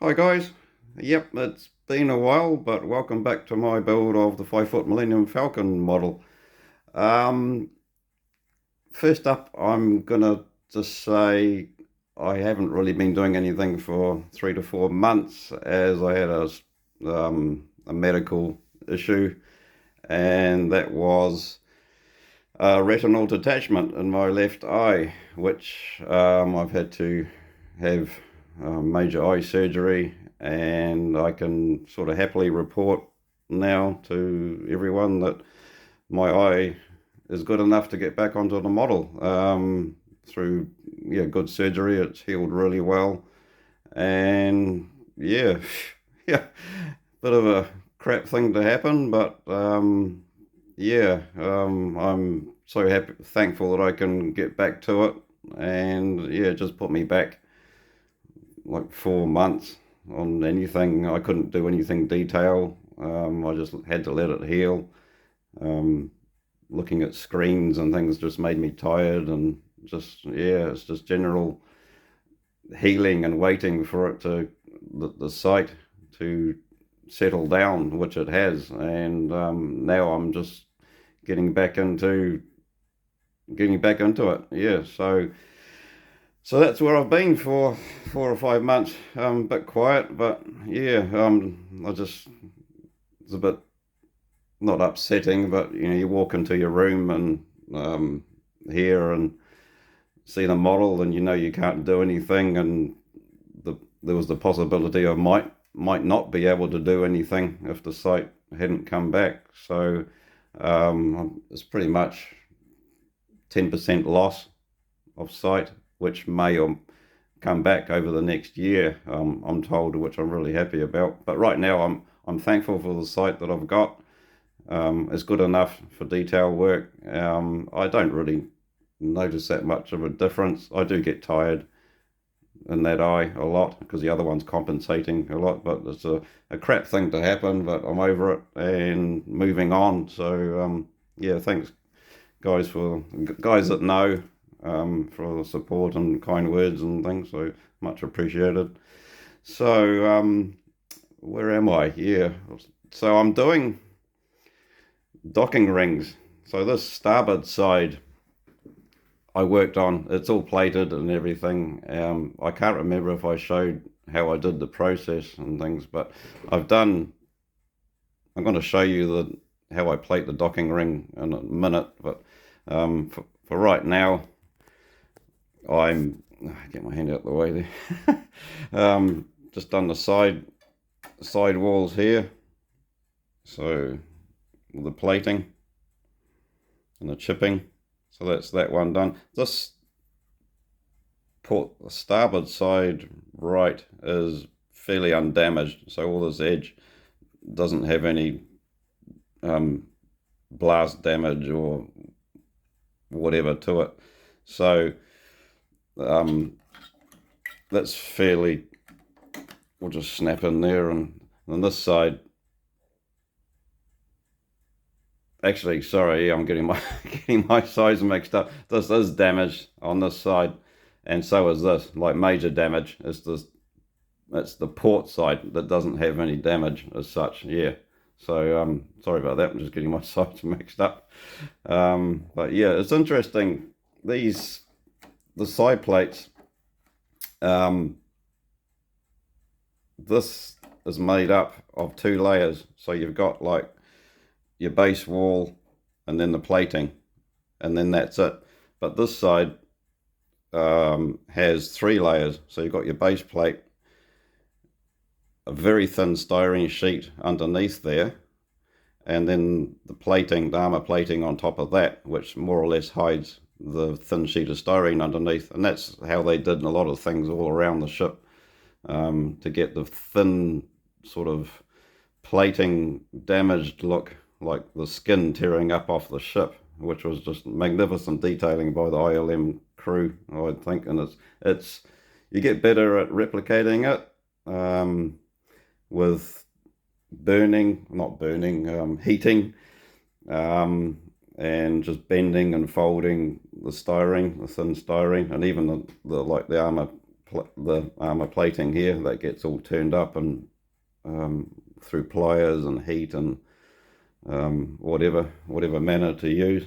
Hi guys, yep, it's been a while, but welcome back to my build of the 5 foot Millennium Falcon model. Um, First up, I'm gonna just say I haven't really been doing anything for 3 to 4 months as I had a medical issue, and that was a retinal detachment in my left eye, which I've had to have major eye surgery, and I can sort of happily report now to everyone that my eye is good enough to get back onto the model. Through good surgery, it's healed really well, and yeah, yeah, bit of a crap thing to happen, but I'm so happy, thankful that I can get back to it, and yeah, it just put me back like 4 months on anything. I couldn't do anything detail. I just had to let it heal. Um, Looking at screens and things just made me tired, and just it's just general healing and waiting for it to the sight to settle down, which it has. And now I'm just getting back into it. Yeah, so that's where I've been for 4 or 5 months. A bit quiet, but yeah, I just it's a bit not upsetting, but you walk into your room and here and see the model, and you can't do anything, and there was the possibility I might not be able to do anything if the sight hadn't come back. So it's pretty much 10% loss of sight, which may or come back over the next year, I'm told, which I'm really happy about. But right now, I'm thankful for the sight that I've got. It's good enough for detail work. I don't really notice that much of a difference. I do get tired in that eye a lot because the other one's compensating a lot, but it's a crap thing to happen, but I'm over it and moving on. So yeah, thanks guys that know, for the support and kind words and things, so much appreciated. So where am I? Yeah, so I'm doing docking rings. So this starboard side I worked on, it's all plated and everything. I can't remember if I showed how I did the process and things, but I'm going to show you how I plate the docking ring in a minute. But for right now, get my hand out of the way there. Just done the side walls here. So the plating and the chipping. So that's that one done. This port, the starboard side right, is fairly undamaged. So all this edge doesn't have any blast damage or whatever to it. So that's fairly, we'll just snap in there. And on this side, actually, sorry, I'm getting my size mixed up. This is damaged on this side, and so is this, like major damage. It's the port side that doesn't have any damage as such. Yeah. So sorry about that. I'm just getting my sides mixed up. But yeah, it's interesting. The side plates. This is made up of 2 layers. So you've got like your base wall and then the plating, and then that's it. But this side has 3 layers. So you've got your base plate, a very thin styrene sheet underneath there, and then the armor plating on top of that, which more or less hides the thin sheet of styrene underneath. And that's how they did a lot of things all around the ship, to get the thin sort of plating damaged look, like the skin tearing up off the ship, which was just magnificent detailing by the ILM crew, I think. And it's you get better at replicating it with heating, and just bending and folding the thin styrene, and even the armor the armor plating here that gets all turned up and through pliers and heat and whatever manner to use.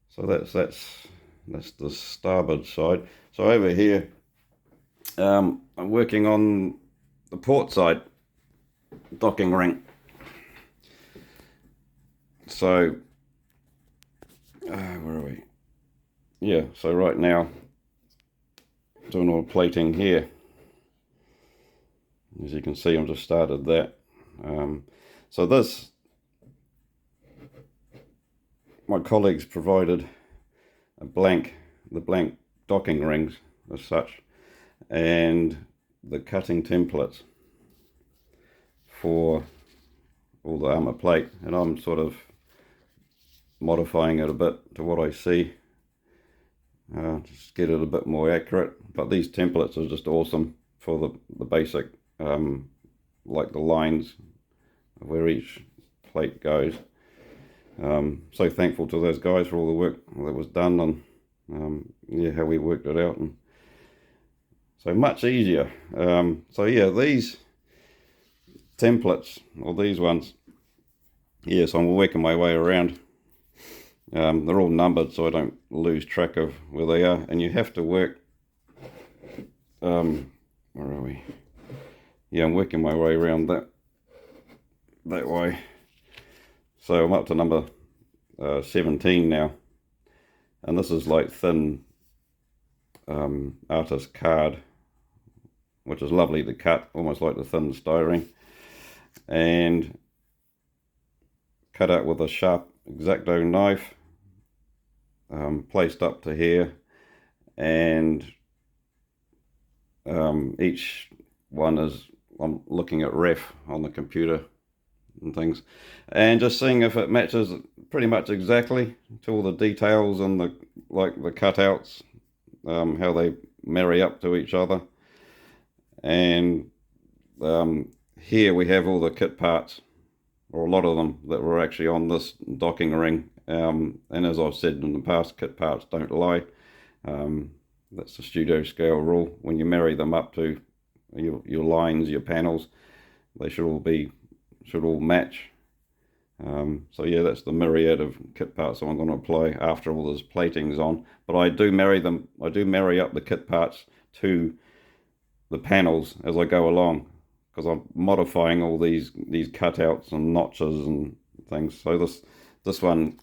So that's the starboard side. So over here, I'm working on the port side docking ring. So where are we? Yeah, so right now doing all the plating here. As you can see, I've just started that. So this, my colleagues provided the blank docking rings as such, and the cutting templates for all the armor plate, and I'm sort of modifying it a bit to what I see, just get it a bit more accurate. But these templates are just awesome for the basic, like the lines where each plate goes. So thankful to those guys for all the work that was done, and yeah, how we worked it out, and so much easier. So yeah, these templates, or these ones, yes, I'm working my way around. They're all numbered so I don't lose track of where they are, and you have to work, where are we? Yeah, I'm working my way around that way. So I'm up to number 17 now, and this is like thin artist card, which is lovely to cut, almost like the thin styrene, and cut out with a sharp X-Acto knife, placed up to here, and each one is, I'm looking at ref on the computer and things, and just seeing if it matches pretty much exactly to all the details and the cutouts, how they marry up to each other. And here we have all the kit parts, or a lot of them, that were actually on this docking ring, and as I've said in the past, kit parts don't lie. That's the studio scale rule. When you marry them up to your lines, your panels, they should all match. So yeah, that's the myriad of kit parts that I'm going to apply after all this plating's on. But I do marry up the kit parts to the panels as I go along, because I'm modifying all these cutouts and notches and things. So this one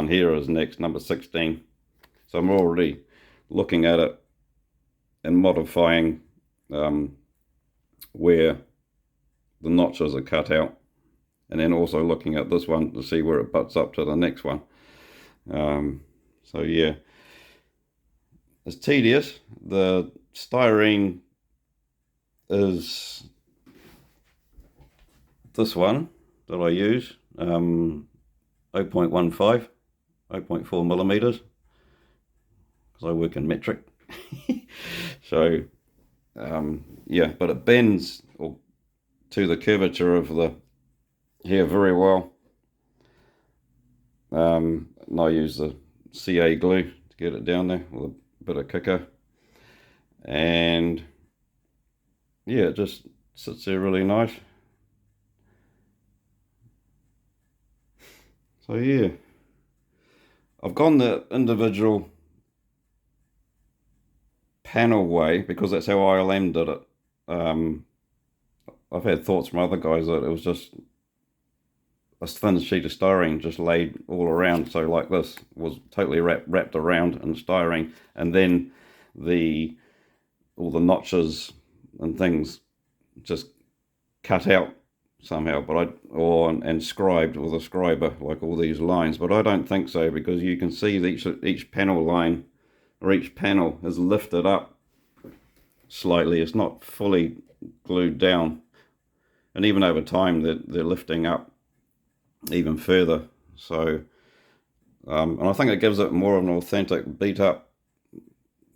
here is next, number 16. So I'm already looking at it and modifying where the notches are cut out, and then also looking at this one to see where it butts up to the next one. So yeah, it's tedious. The styrene is this one that I use, 0.15, 0.4 millimeters, because I work in metric. So yeah, but it bends to the curvature of the hair very well. And I use the CA glue to get it down there with a bit of kicker, and yeah, it just sits there really nice. So yeah, I've gone the individual panel way because that's how ILM did it. I've had thoughts from other guys that it was just a thin sheet of styrene just laid all around, so like this was totally wrapped around in styrene, and then all the notches and things just cut out somehow, and scribed with a scriber, like all these lines. But I don't think so, because you can see each panel line, or each panel, is lifted up slightly. It's not fully glued down, and even over time they're lifting up even further. So and I think it gives it more of an authentic, beat up,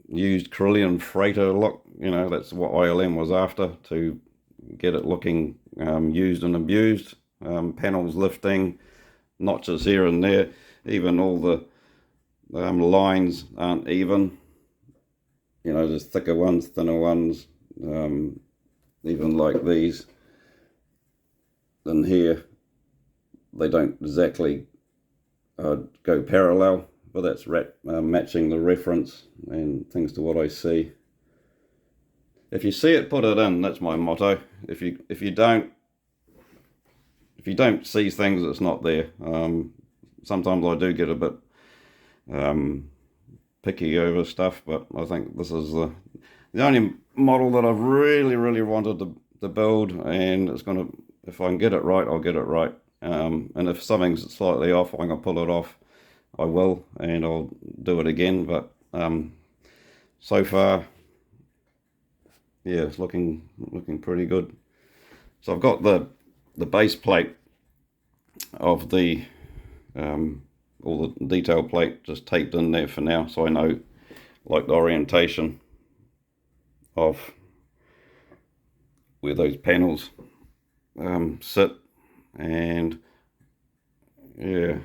used Carillion freighter look. You know, that's what ILM was after, to get it looking used and abused. Panels lifting, notches here and there, even all the lines aren't even. you know, there's thicker ones, thinner ones, even like these. And here, they don't exactly go parallel, but that's matching the reference and things to what I see. If you see it, put it in. That's my motto. If you don't see things, it's not there. Sometimes I do get a bit picky over stuff, but I think this is the only model that I've really wanted to build, and it's gonna, if I can get it right, I'll get it right. And if something's slightly off, I'm gonna pull it off, I will, and I'll do it again. But so far, yeah, it's looking pretty good. So I've got the base plate of the all the detail plate just taped in there for now, so I know like the orientation of where those panels sit. And yeah,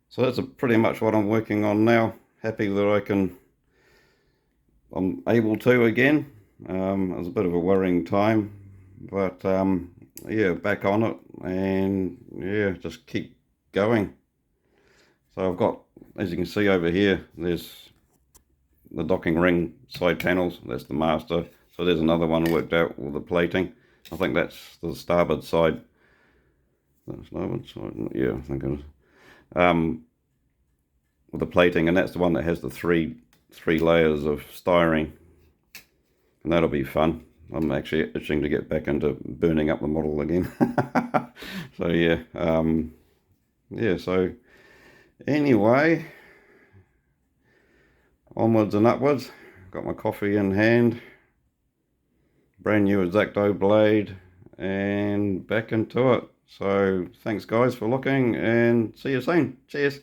so that's pretty much what I'm working on now. Happy that I'm able to again. It was a bit of a worrying time, but yeah, back on it, and yeah, just keep going. So I've got, as you can see over here, there's the docking ring side panels. That's the master. So there's another one worked out with the plating. I think that's the starboard side. Starboard side, yeah, I think it is. With the plating, and that's the one that has the three layers of styrene, and that'll be fun. I'm actually itching to get back into burning up the model again. So yeah, yeah. So anyway, onwards and upwards. Got my coffee in hand, brand new X-Acto blade, and back into it. So thanks guys for looking, and see you soon. Cheers.